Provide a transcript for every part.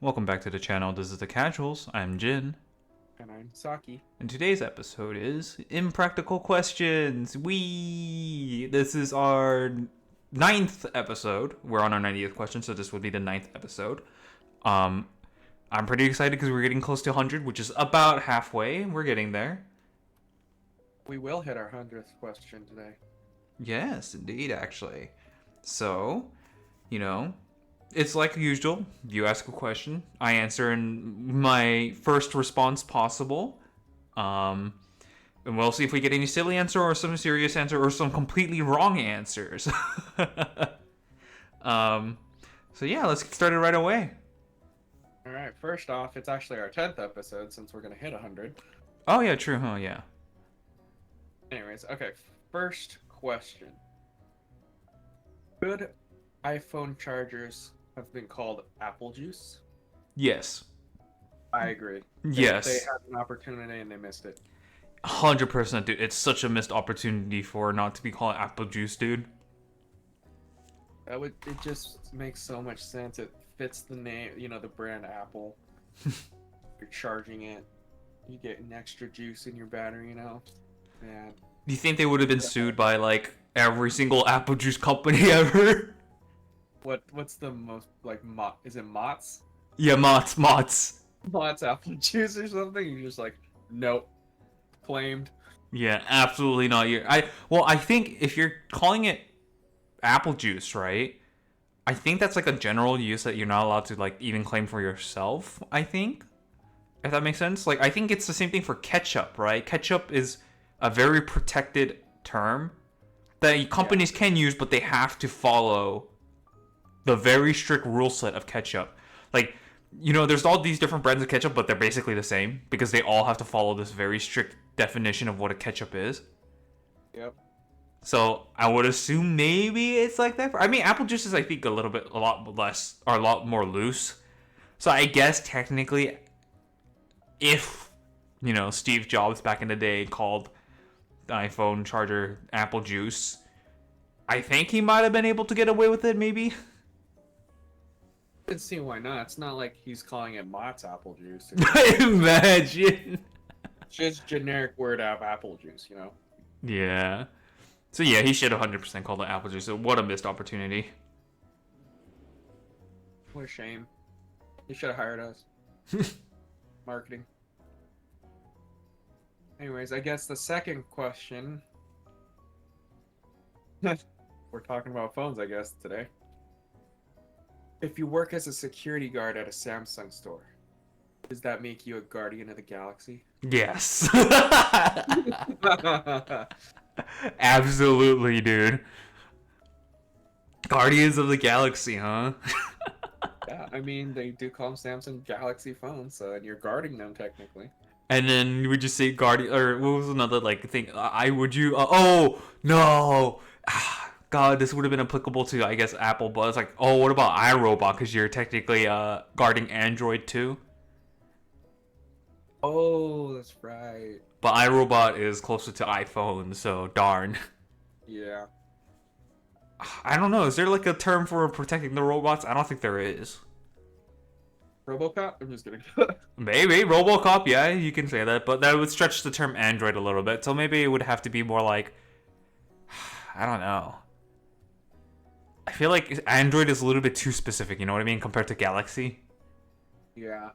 Welcome back to the channel. This is The Casuals. I'm Jin. And I'm Saki. And today's episode is Impractical Questions. This is our ninth episode. We're on our 90th question, so this would be the ninth episode. I'm pretty excited because we're getting close to 100, which is about halfway. We're getting there. We will hit our 100th question today. Yes, indeed, actually. So, it's like usual. You ask a question, I answer in my first response possible. And we'll see if we get any silly answer or some serious answer or some completely wrong answers. So yeah, let's get started right away. All right, first off, it's actually our 10th episode since we're going to hit 100. Oh yeah, true, huh? Yeah. Anyways, okay, first question. Could iPhone chargers have been called apple juice? Yes. I agree. Yes. They had an opportunity and they missed it. 100%, dude. It's such a missed opportunity for not to be called apple juice, dude. It just makes so much sense. It fits the name, the brand Apple. You're charging it. You get an extra juice in your battery, Man. Do you think they would have been sued by like every single apple juice company ever? What's the most is it Mott's? Yeah, Mott's. Mott's apple juice or something? You're just like, nope. Claimed. Yeah, absolutely not. I think if you're calling it apple juice, right? I think that's like a general use that you're not allowed to like even claim for yourself, I think. If that makes sense. Like I think it's the same thing for ketchup, right? Ketchup is a very protected term that companies can use, but they have to follow the very strict rule set of ketchup. Like, there's all these different brands of ketchup, but they're basically the same because they all have to follow this very strict definition of what a ketchup is. Yep. So I would assume maybe it's like that. I mean, apple juice is, I think, a lot less, or a lot more loose. So I guess technically, if, Steve Jobs back in the day called the iPhone charger apple juice, I think he might have been able to get away with it, maybe. I can see why not. It's not like he's calling it Mott's apple juice. Imagine. Just generic word of apple juice, Yeah. So yeah, he should 100% call it apple juice. So what a missed opportunity. What a shame. He should have hired us. Marketing. Anyways, I guess the second question. We're talking about phones, I guess, today. If you work as a security guard at a Samsung store, does that make you a guardian of the galaxy? Yes. Absolutely, dude. Guardians of the Galaxy, huh? Yeah, I mean, they do call them Samsung Galaxy phones, so and you're guarding them technically. And then we just say guardian, or what was another like thing? Oh no! God, this would have been applicable to, I guess, Apple, but it's like, oh, what about iRobot? Because you're technically guarding Android too. Oh, that's right. But iRobot is closer to iPhone, so darn. Yeah. I don't know. Is there like a term for protecting the robots? I don't think there is. RoboCop? I'm just kidding. Maybe RoboCop, yeah, you can say that, but that would stretch the term Android a little bit. So maybe it would have to be more like, I don't know. I feel like Android is a little bit too specific. You know what I mean, compared to Galaxy. Yeah.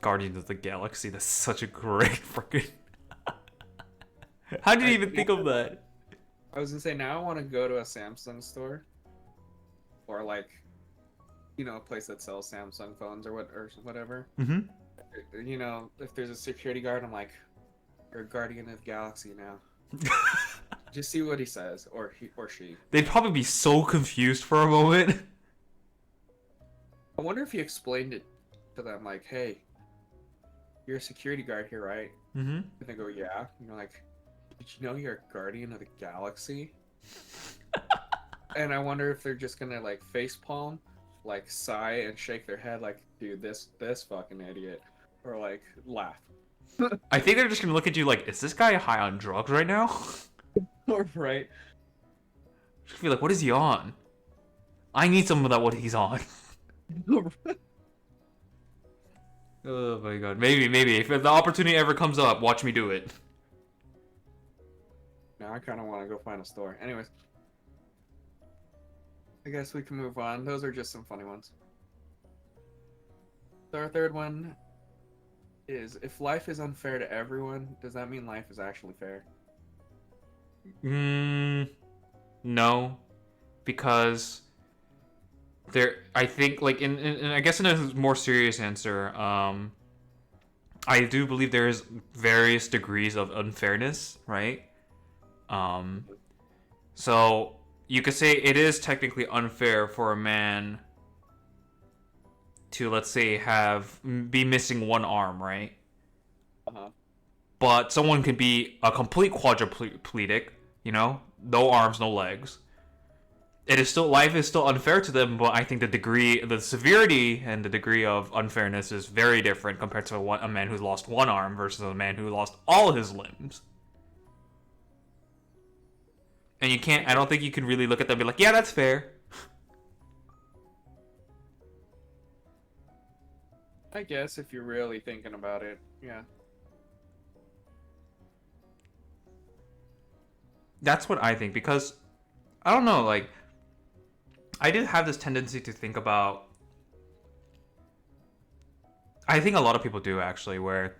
Guardians of the Galaxy. That's such a great freaking. How did you even think of that? I was gonna say now I want to go to a Samsung store, or a place that sells Samsung phones or whatever. Mm-hmm. If there's a security guard, I'm like, you're a guardian of the galaxy now. Just see what he says, or he or she. They'd probably be so confused for a moment. I wonder if he explained it to them, like, hey, you're a security guard here, right? Mm-hmm. And they go, yeah. And you're like, did you know you're a guardian of the galaxy? And I wonder if they're just gonna like facepalm, like sigh and shake their head, like, dude, this fucking idiot, or like laugh. I think they're just gonna look at you like, is this guy high on drugs right now? Right. Just be like, what is he on? I need some of that. What he's on. Oh my god. Maybe. If the opportunity ever comes up, watch me do it. Now I kind of want to go find a store. Anyways, I guess we can move on. Those are just some funny ones. So our third one is, if life is unfair to everyone, does that mean life is actually fair? No, because I think like in I guess in a more serious answer, I do believe there is various degrees of unfairness, right? Um, so you could say it is technically unfair for a man to, let's say, be missing one arm, right? Uh-huh. But someone could be a complete quadriplegic, no arms, no legs. Life is still unfair to them, but I think the severity and the degree of unfairness is very different compared to a man who's lost one arm versus a man who lost all his limbs. And I don't think you can really look at them and be like, yeah, that's fair. I guess if you're really thinking about it, yeah. That's what I think, because I don't know, like, I do have this tendency to think about. I think a lot of people do actually, where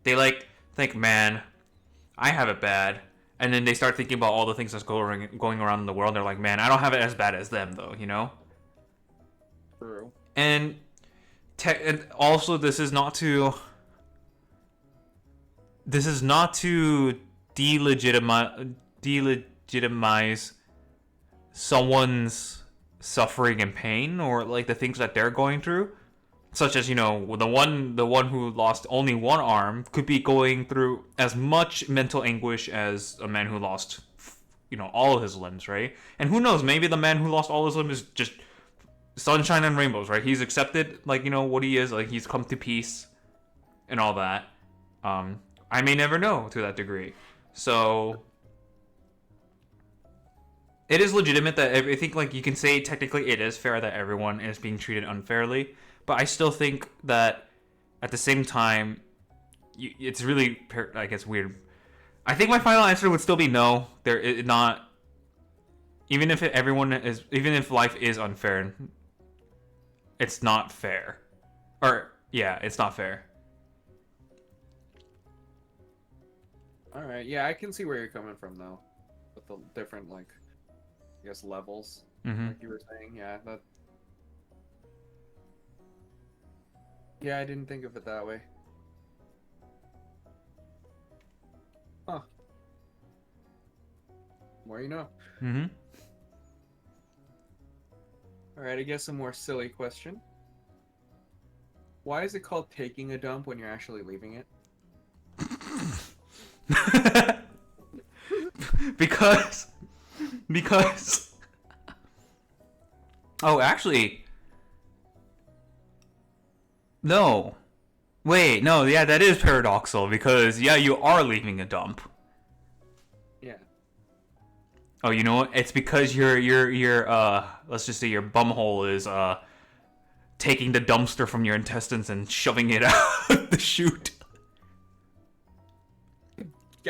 they think, man, I have it bad, and then they start thinking about all the things that's going around in the world. They're like, man, I don't have it as bad as them, though, True. And also, this is not to delegitimize someone's suffering and pain, or like the things that they're going through, such as, the one who lost only one arm could be going through as much mental anguish as a man who lost all of his limbs, right? And who knows, maybe the man who lost all his limbs is just sunshine and rainbows, right? He's accepted, what he is, like he's come to peace and all that. I may never know to that degree. So it is legitimate that I think, you can say technically it is fair that everyone is being treated unfairly, but I still think that at the same time, it's really, I guess, weird. I think my final answer would still be no. There is not, even if life is unfair, it's not fair. Or yeah, it's not fair. All right. Yeah, I can see where you're coming from though, with the different I guess levels, Mm-hmm. like you were saying. Yeah, that. Yeah, I didn't think of it that way. Huh. More you know. Mm-hmm. All right, I guess a more silly question. Why is it called taking a dump when you're actually leaving it? because oh, actually, no, wait, no, yeah, that is paradoxical, because yeah, you are leaving a dump. Yeah. Oh, you know what? It's because your let's just say your bumhole is taking the dumpster from your intestines and shoving it out the chute.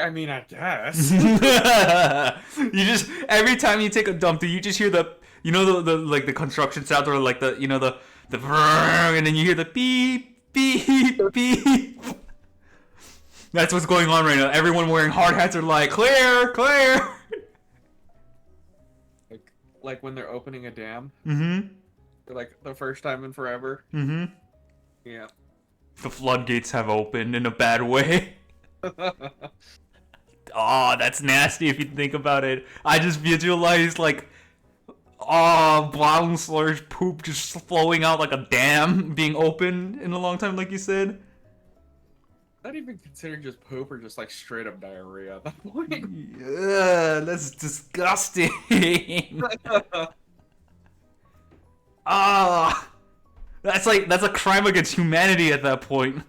I mean, I guess. You just, every time you take a dump, do you just hear the the construction sound, or like the and then you hear the beep beep beep. That's what's going on right now. Everyone wearing hard hats are like, clear. Like when they're opening a dam. Mm-hmm. Like the first time in forever. Mm-hmm. Yeah. The floodgates have opened in a bad way. Oh, that's nasty if you think about it. I just visualized brown sludge poop just flowing out like a dam being opened in a long time, like you said. Not even considered just poop, or just straight up diarrhea at that point. Yeah, that's disgusting. Ah, that's a crime against humanity at that point.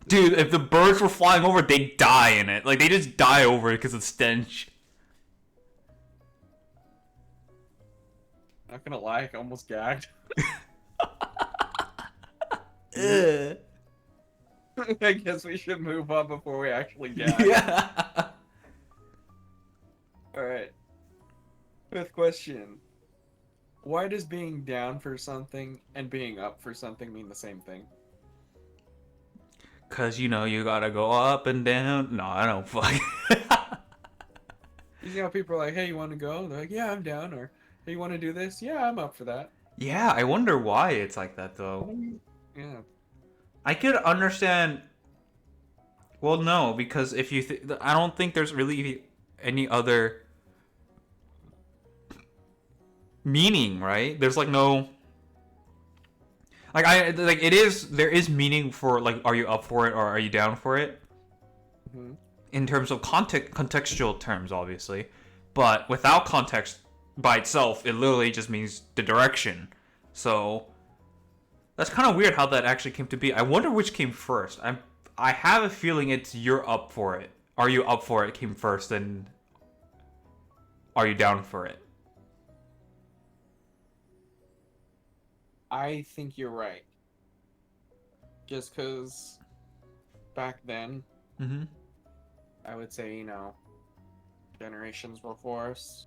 Dude, if the birds were flying over, they'd die in it. Like, they just die over it because of stench. Not gonna lie, I almost gagged. Ugh. I guess we should move on before we actually gag. Yeah. All right. Fifth question. Why does being down for something and being up for something mean the same thing? Cause you gotta go up and down. No, I don't fuck. You see how people are like, "Hey, you want to go?" They're like, "Yeah, I'm down." Or, "Hey, you want to do this?" "Yeah, I'm up for that." Yeah, I wonder why it's like that though. Yeah. I could understand. Well, no, because if you, I don't think there's really any other meaning, right? There's like no, like it is. There is meaning for like, are you up for it or are you down for it? Hmm. In terms of contextual terms, obviously, but without context by itself, it literally just means the direction. So that's kind of weird how that actually came to be. I wonder which came first. I have a feeling it's you're up for it. Are you up for it came first, then are you down for it? I think you're right. Just because back then, Mm-hmm. I would say, generations before us,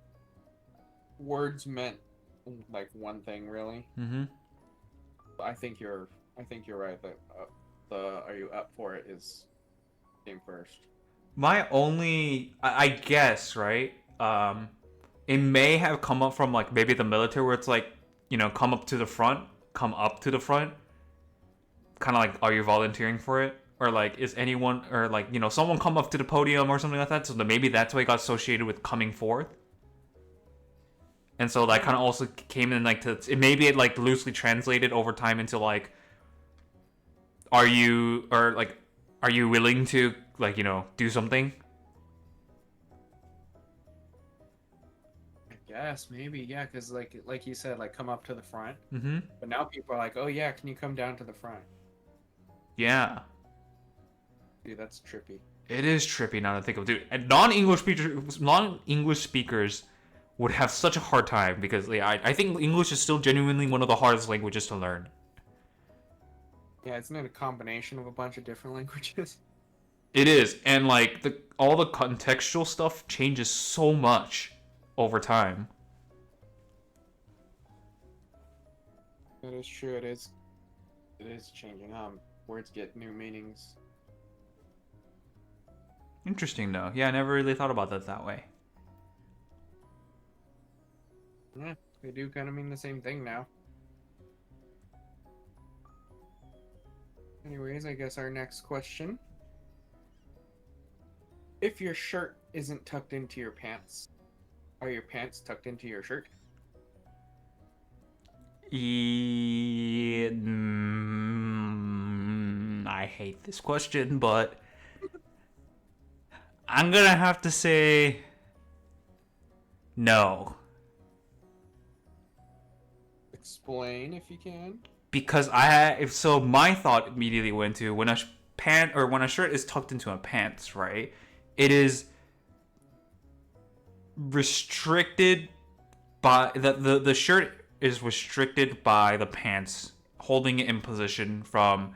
words meant like one thing really. Mm-hmm. I think you're right that the "Are you up for it" is came first. My only, I guess, right? It may have come up from like maybe the military, where it's like, come up to the front, come up to the front, kind of like, are you volunteering for it? Or like, is anyone, or like, someone come up to the podium or something like that. So that maybe that's why it got associated with coming forth. And so that kind of also came in like to, maybe it like loosely translated over time into like, are you, or like, are you willing to like, do something? I guess maybe, yeah, because like you said, like come up to the front. Mm-hmm. But now people are like, "Oh yeah, can you come down to the front?" Yeah. Dude, that's trippy. It is trippy now to think of, dude. And non English speakers would have such a hard time because I think English is still genuinely one of the hardest languages to learn. Yeah, isn't it a combination of a bunch of different languages? It is, and like all the contextual stuff changes so much over time. That is true. It is changing. Words get new meanings. Interesting though. Yeah, I never really thought about that way. Yeah, they do kind of mean the same thing now. Anyways, I guess our next question. If your shirt isn't tucked into your pants, are your pants tucked into your shirt? I hate this question, but I'm gonna have to say no. Explain if you can. Because my thought immediately went to when a pant or when a shirt is tucked into a pants, right? It is restricted by the shirt is restricted by the pants holding it in position from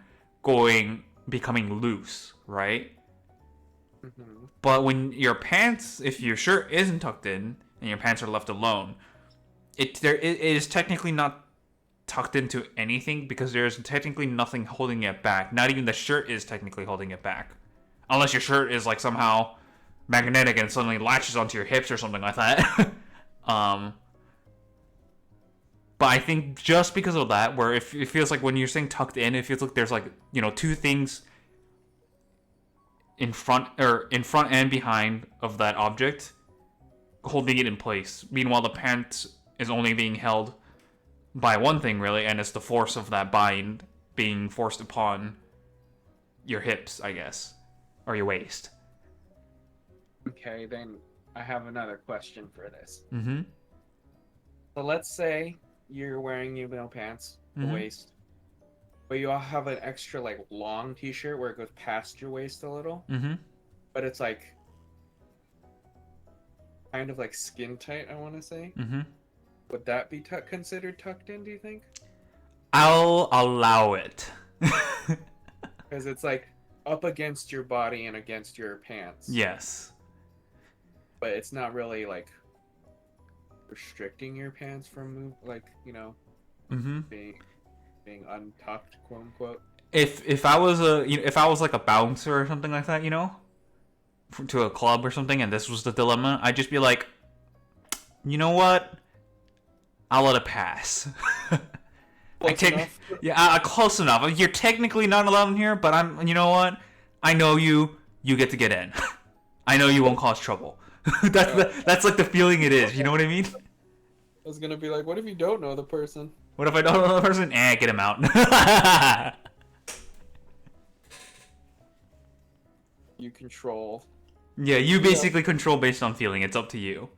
becoming loose, right? Hmm. But when your pants, if your shirt isn't tucked in and your pants are left alone, it is technically not tucked into anything because there's technically nothing holding it back. Not even the shirt is technically holding it back, unless your shirt is like somehow magnetic and suddenly latches onto your hips or something like that. um, but I think just because of that, where if it feels like when you're saying tucked in, it feels like there's like two things in front and behind of that object holding it in place. Meanwhile, the pants is only being held by one thing really, and it's the force of that bind being forced upon your hips, I guess, or your waist. Okay, then I have another question for this. Mm-hmm. So let's say you're wearing pants, the Mm-hmm. waist, but you all have an extra like long t-shirt where it goes past your waist a little, Mm-hmm. but it's like kind of like skin tight, I want to say. Mm-hmm. Would that be considered tucked in, do you think? I'll allow it. Because it's like up against your body and against your pants, Yes. but it's not really like restricting your pants from like Mm-hmm. being untucked, quote unquote. If I was if I was like a bouncer or something like that, to a club or something, and this was the dilemma, I'd just be like, you know what? I'll let it pass. I Close take enough. yeah, close enough. You're technically not allowed in here, but I'm. You know what? I know you. You get to get in. I know you won't cause trouble. That's like the feeling it is. You know what I mean? I was gonna be like, what if you don't know the person? What if I don't know the person? Get him out. You control. Yeah, you Yeah. basically control based on feeling. It's up to you.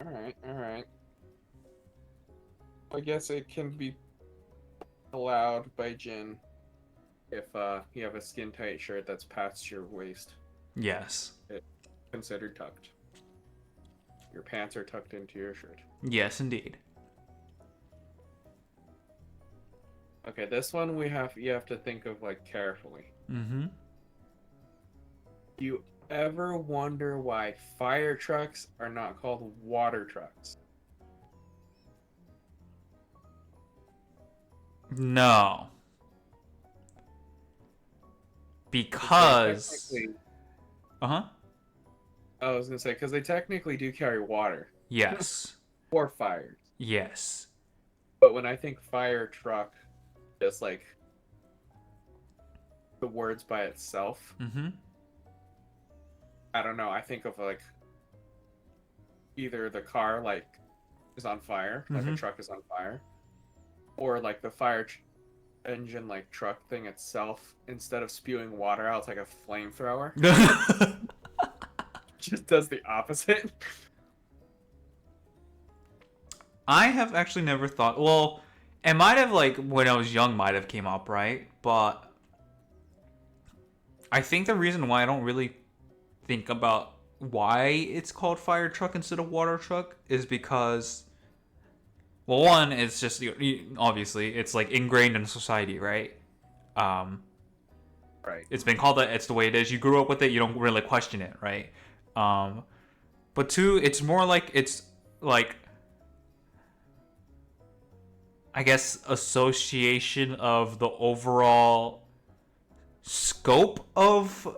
All right, all right. I guess it can be allowed by Jin if you have a skin tight shirt that's past your waist. Yes. It's considered tucked. Your pants are tucked into your shirt. Yes, indeed. Okay, this one you have to think of like carefully. Mm-hmm. Do you ever wonder why fire trucks are not called water trucks? No. 'Cause they Because. technically, Uh huh. I was gonna say, because they technically do carry water Yes. for fires. Yes. But when I think fire truck, just like the words by itself, Mm-hmm. I don't know. I think of like either the car like is on fire, like a Mm-hmm. truck is on fire, or like the fire engine like truck thing itself, instead of spewing water out, it's like a flamethrower. Just does the opposite. I have actually never thought. Well, it might have like when I was young, might have came up, right? But I think the reason why I don't really think about why it's called fire truck instead of water truck is because, well, one, it's just obviously it's like ingrained in society, right? Um, Right. it's been called that. It's the way it is. You grew up with it. You don't really question it, right? Um, but two, it's more like it's like I guess association of the overall scope of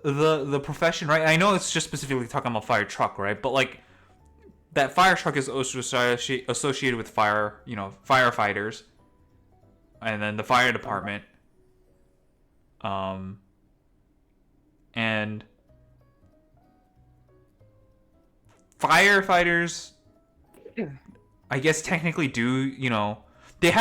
the profession, right? I know it's just specifically talking about fire truck, right? But like that fire truck is also associated with fire, firefighters, and then the fire department, um, and firefighters. I guess technically do they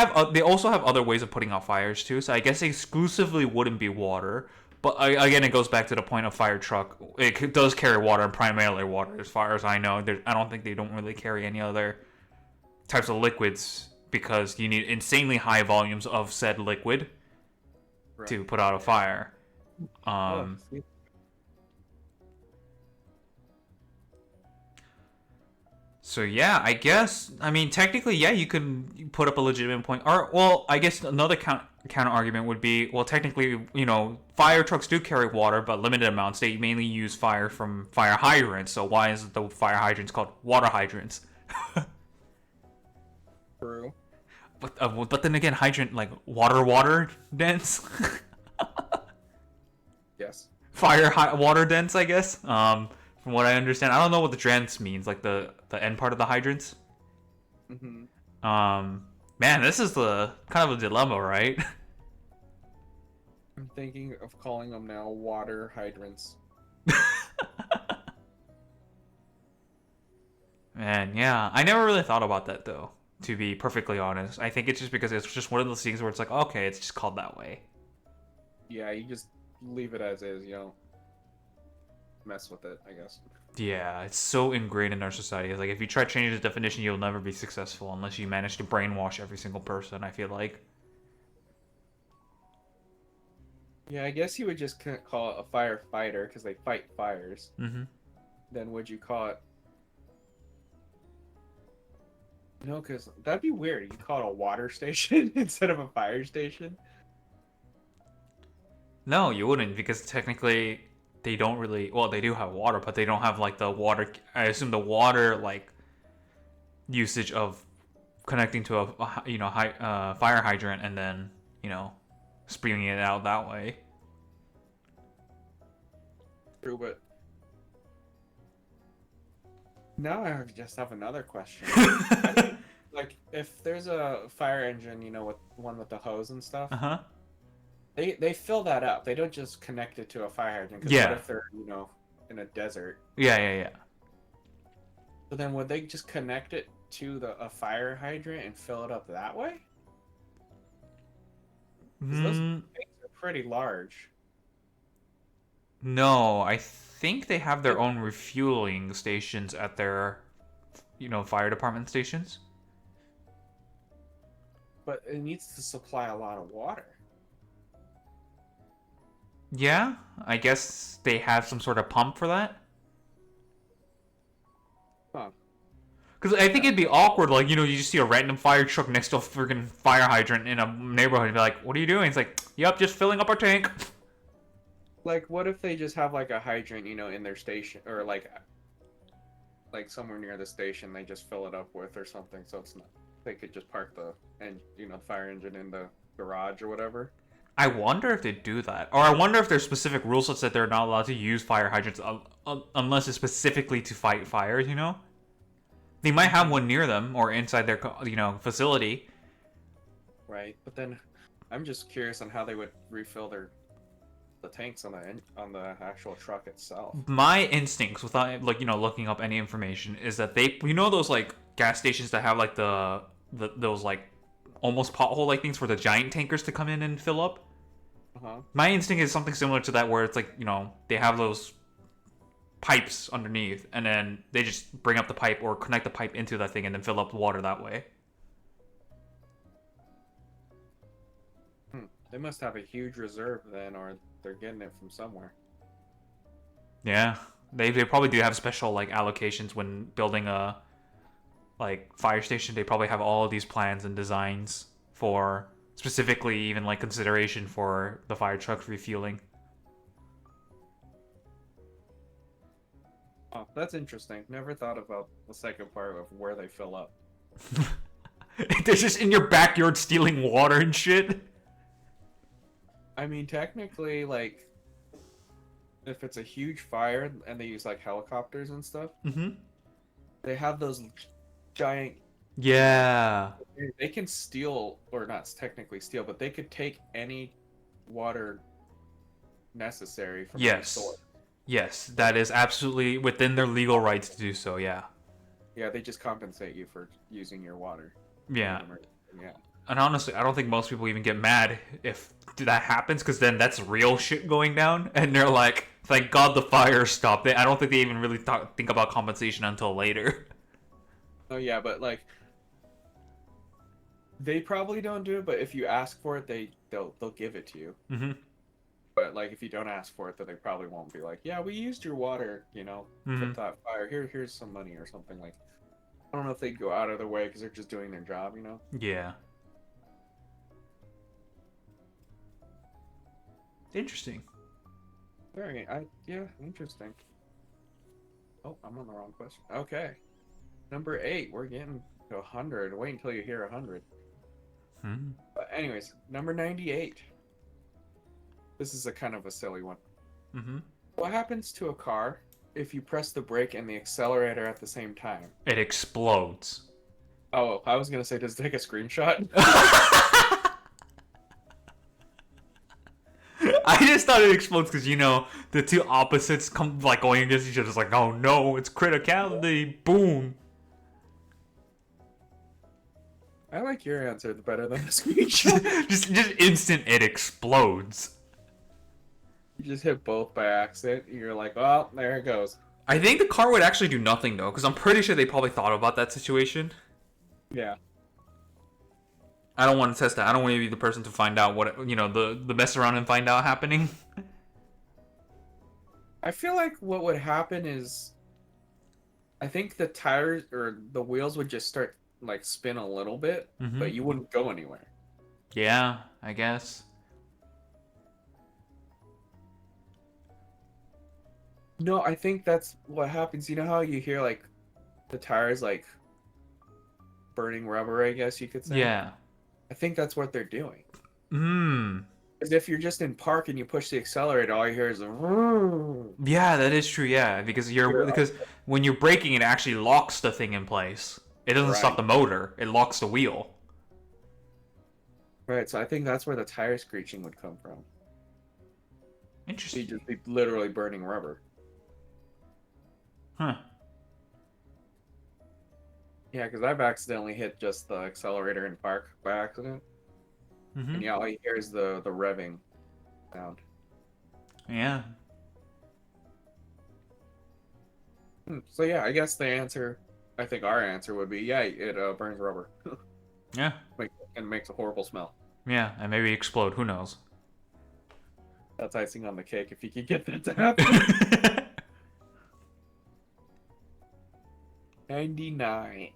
also have other ways of putting out fires too. So I guess exclusively wouldn't be water. But again, it goes back to the point of fire truck. It does carry water and primarily water, as far as I know. I don't think they don't really carry any other types of liquids because you need insanely high volumes of said liquid Right. to put out a fire. Oh, see? So yeah, I guess technically yeah, you could put up a legitimate point. Or well, I guess another counter argument would be well, technically fire trucks do carry water, but limited amounts. They mainly use fire from fire hydrants. So why is the fire hydrants called water hydrants? True. But then again, hydrant like water dense, Yes. water dense. I guess. From what I understand, I don't know what the dense means, like the end part of the hydrants. Mm-hmm. Man, this is the kind of a dilemma, right? I'm thinking of calling them now water hydrants. Man, yeah, I never really thought about that though. To be perfectly honest, I think it's just because it's just one of those things where it's like, okay, it's just called that way. Yeah, you just leave it as is. You don't mess with it, I guess. Yeah, it's so ingrained in our society. It's like if you try changing the definition, you'll never be successful unless you manage to brainwash every single person. I feel like. Yeah, I guess you would just call it a firefighter because they fight fires. Mm-hmm. Then would you call it No, because that'd be weird. You call it a water station instead of a fire station. No, you wouldn't, because technically they don't really. Well, they do have water, but they don't have like the water. I assume the water like usage of connecting to a fire hydrant and then spewing it out that way. True, but now I just have another question. I think, like, if there's a fire engine, with one with the hose and stuff, Uh huh. they fill that up. They don't just connect it to a fire hydrant. Because what Yeah. if they're, in a desert? Yeah. Yeah. Yeah. So then would they just connect it to a fire hydrant and fill it up that way? Because those Mm, things are pretty large. no, I think they have their own refueling stations at their, fire department stations. But it needs to supply a lot of water. Yeah, I guess they have some sort of pump for that. Huh. Because I think it'd be awkward, like, you just see a random fire truck next to a freaking fire hydrant in a neighborhood and be like, what are you doing? It's like, yep, just filling up our tank. Like, what if they just have like a hydrant, in their station, or like somewhere near the station, they just fill it up with or something, so it's not. They could just park the fire engine in the garage or whatever. I wonder if they do that. Or I wonder if there's specific rules such that they're not allowed to use fire hydrants unless it's specifically to fight fires. They might have one near them or inside their, facility. Right, but then I'm just curious on how they would refill the tanks on the actual truck itself. My instincts, without like looking up any information, is that those like gas stations that have like those like almost pothole like things for the giant tankers to come in and fill up. Uh-huh. My instinct is something similar to that, where it's like they have those pipes underneath, and then they just bring up the pipe or connect the pipe into that thing and then fill up the water that way. They must have a huge reserve then, or they're getting it from somewhere. Yeah, they probably do have special like allocations when building a like fire station. They probably have all of these plans and designs for specifically even like consideration for the fire trucks refueling. Oh, that's interesting. Never thought about the second part of where they fill up. They're just in your backyard stealing water and shit. I mean, technically, like, if it's a huge fire and they use like helicopters and stuff, Mm-hmm. they have those giant. Yeah. They can steal, or not technically steal, but they could take any water necessary from any Yes. source. Yes, that is absolutely within their legal rights to do so. Yeah. Yeah, they just compensate you for using your water. Yeah. Yeah. And honestly, I don't think most people even get mad if that happens, because then that's real shit going down, and they're like, "Thank God the fire stopped." I don't think they even really think about compensation until later. Oh yeah, but like, they probably don't do it. But if you ask for it, they'll give it to you. Mm-hmm. But like, if you don't ask for it, then they probably won't be like, "Yeah, we used your water, Mm-hmm. put that fire. Here's some money or something." Like, I don't know if they'd go out of their way because they're just doing their job. Yeah. Interesting. Yeah, interesting. Oh, I'm on the wrong question. Okay, number 8. We're getting to 100. Wait until you hear 100. Hmm. But anyways, number 98. This is a kind of a silly one. Mm-hmm. What happens to a car if you press the brake and the accelerator at the same time? It explodes. Oh, I was gonna say, does it take a screenshot? I just thought it explodes because the two opposites come like going against each other. It's like, oh no, it's criticality. Boom. I like your answer better than the screenshot. just instant. It explodes. You just hit both by accident. You're like, well, there it goes. I think the car would actually do nothing though, because I'm pretty sure they probably thought about that situation. Yeah. I don't want to test that. I don't want to be the person to find out what the mess around and find out happening. I feel like what would happen is, I think the tires or the wheels would just start like spin a little bit, Mm-hmm. but you wouldn't go anywhere. Yeah, I guess. No, I think that's what happens. You know how you hear like the tires like burning rubber, I guess you could say. Yeah. I think that's what they're doing. Hmm. Because if you're just in park and you push the accelerator, all you hear is a Yeah, that is true. Yeah, because when you're braking, it actually locks the thing in place. It doesn't stop right, the motor. It locks the wheel. right. So I think that's where the tire screeching would come from. You'd Interesting. just be literally burning rubber. Huh. Yeah, because I've accidentally hit just the accelerator in park by accident, Mm-hmm. and yeah, all you hear is the revving sound. Yeah. So yeah, I guess the answer, I think our answer would be yeah, it burns rubber, Yeah. and makes a horrible smell. Yeah. And maybe explode. Who knows? That's icing on the cake if you could get that to happen. 99.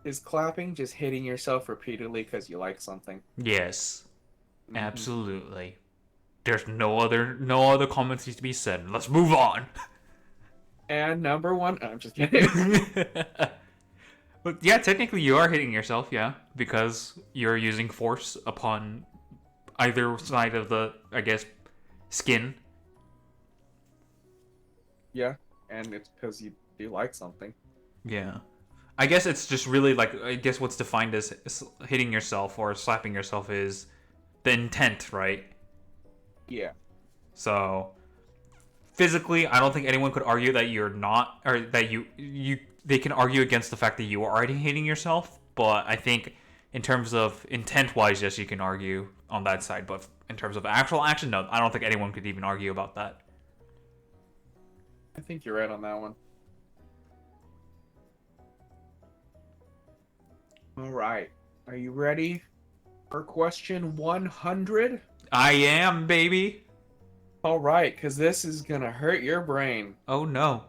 Is clapping just hitting yourself repeatedly because you like something? Yes. Hmm. Absolutely. There's no other comments need to be said. Let's move on. And number one, I'm just kidding. But yeah, technically you are hitting yourself, yeah, because you're using force upon either side of the, I guess, skin. Yeah, and it's because you like something. Yeah. I guess it's just really like, I guess what's defined as hitting yourself or slapping yourself is the intent, right? Yeah. So physically, I don't think anyone could argue that you're not, or that they can argue against the fact that you are already hating yourself. But I think in terms of intent wise, yes, you can argue on that side. But in terms of actual action, no, I don't think anyone could even argue about that. I think you're right on that one. All right. Are you ready for question 100? I am, baby. All right, because this is going to hurt your brain. Oh no.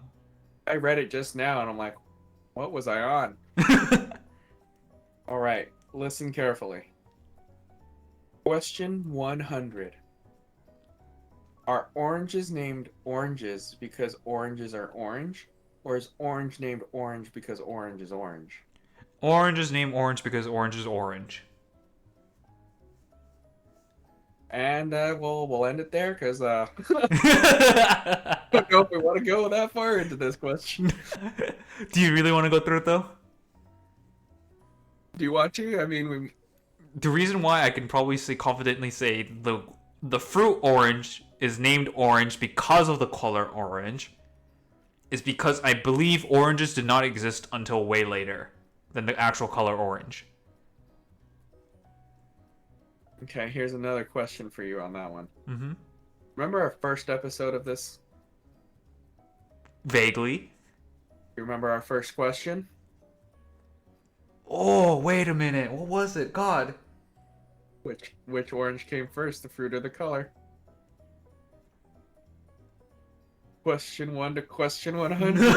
I read it just now and I'm like, what was I on? All right, listen carefully. Question 100. Are oranges named oranges because oranges are orange? Or is orange named orange because orange is orange? Orange is named orange because orange is orange. And we'll end it there because I don't know if we want to go that far into this question. Do you really want to go through it though? Do you want to? I mean, we The reason why I can probably say confidently say the fruit orange is named orange because of the color orange is because I believe oranges did not exist until way later than the actual color orange. Okay, here's another question for you on that one. Mm-hmm. Remember our first episode of this? Vaguely. You remember our first question? Oh, wait a minute. What was it? God. Which orange came first, the fruit or the color? Question 1 to question 100.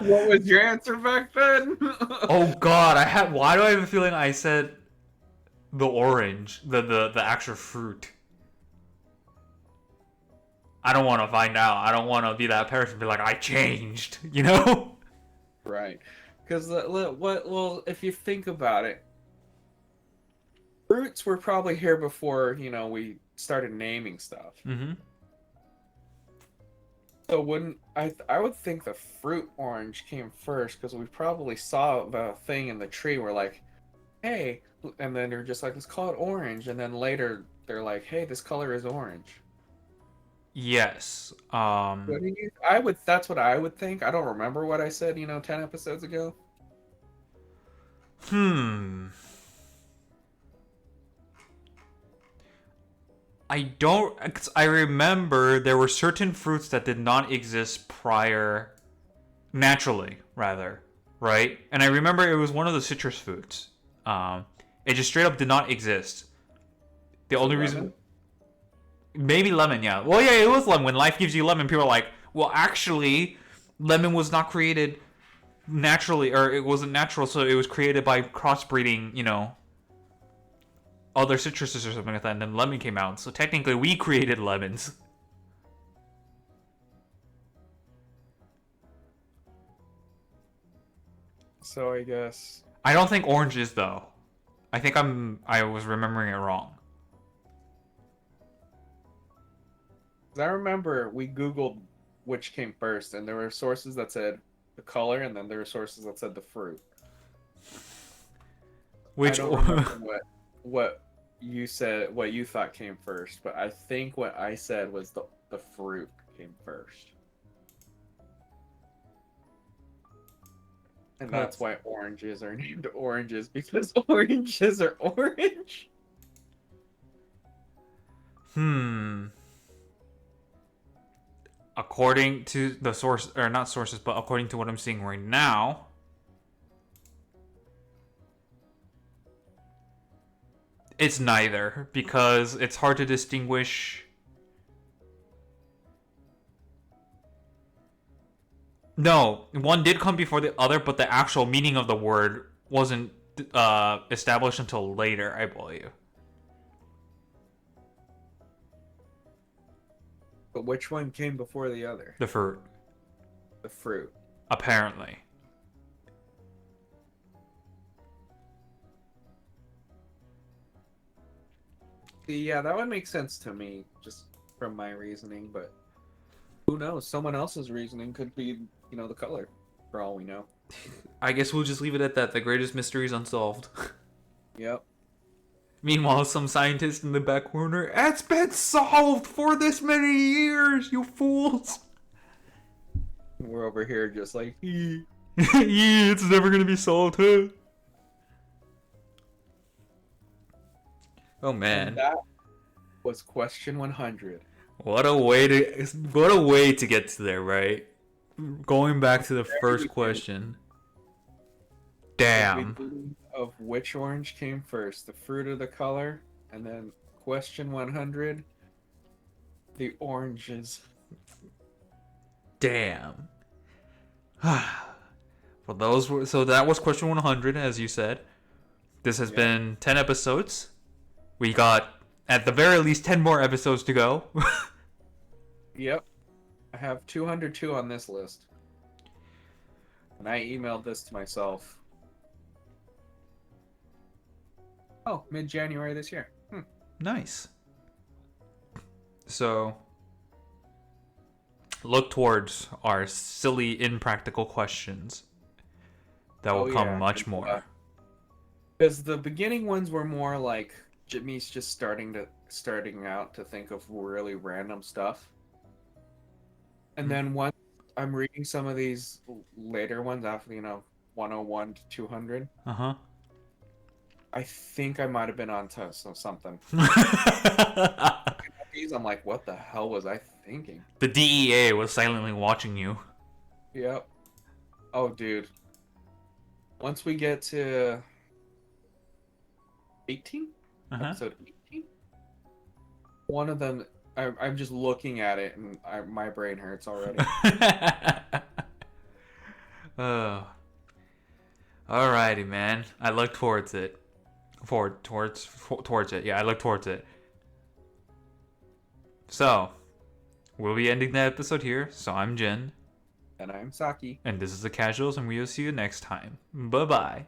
What was your answer back then? Oh God, I had. Why do I have a feeling I said the orange, the actual fruit? I don't want to find out. I don't want to be that person. Be like, I changed. You know? Right. Because well, if you think about it, fruits were probably here before, we started naming stuff. Mm-hmm. So wouldn't I would think the fruit orange came first because we probably saw the thing in the tree. We're like, hey, and then they're just like, let's call it orange. And then later they're like, hey, this color is orange. Yes. Wouldn't you? That's what I would think. I don't remember what I said, 10 episodes ago. Hmm. I don't. 'Cause I remember there were certain fruits that did not exist prior, naturally, rather, right? And I remember it was one of the citrus fruits. It just straight up did not exist. The Is it only lemon? reason, maybe lemon, yeah. Well, yeah, it was lemon. When life gives you lemon, people are like, well, actually, lemon was not created naturally, or it wasn't natural, so it was created by crossbreeding, other citruses or something like that, and then lemon came out. So technically, we created lemons. So I guess I don't think orange is though. I think I was remembering it wrong. 'cause I remember we Googled which came first, and there were sources that said the color, and then there were sources that said the fruit. I Which don't remember what you said, what you thought came first, but I think what I said was the fruit came first. And that's why oranges are named oranges, because oranges are orange. Hmm. According to the source, or not sources, but according to what I'm seeing right now, it's neither, because it's hard to distinguish. No, one did come before the other, but the actual meaning of the word wasn't established until later, I believe. But which one came before the other? The fruit, The fruit. apparently. Yeah, that would make sense to me, just from my reasoning, but who knows? Someone else's reasoning could be, the color, for all we know. I guess we'll just leave it at that. The greatest mystery is unsolved. Yep. Meanwhile, some scientist in the back corner, it's been solved for this many years, you fools. We're over here just like, Yeah, it's never gonna be solved, huh? Oh and man, that was question 100. what a way to get to there, right? Going back to the first question. The Damn. beginning of which orange came first, the fruit or the color, and then question 100, the oranges. Damn. Well, so that was question 100, as you said. This has been 10 episodes. We got at the very least 10 more episodes to go. Yep. I have 202 on this list. And I emailed this to myself. Oh, mid-January this year. Nice. So, look towards our silly, impractical questions. That will come much more. Because the beginning ones were more like Jimmy's just starting out to think of really random stuff. And then once I'm reading some of these later ones after, 101 to 200, Uh-huh. I think I might have been onto something. These, I'm like, what the hell was I thinking? The DEA was silently watching you. Yep. Oh, dude. Once we get to 18? Uh-huh. Episode 18? One of them, I'm just looking at it and my brain hurts already. Oh. Alrighty, man. I look towards it. Towards it. Yeah, I look towards it. So, we'll be ending the episode here. So I'm Jin. And I'm Saki. And this is The Casuals, and we'll see you next time. Bye-bye.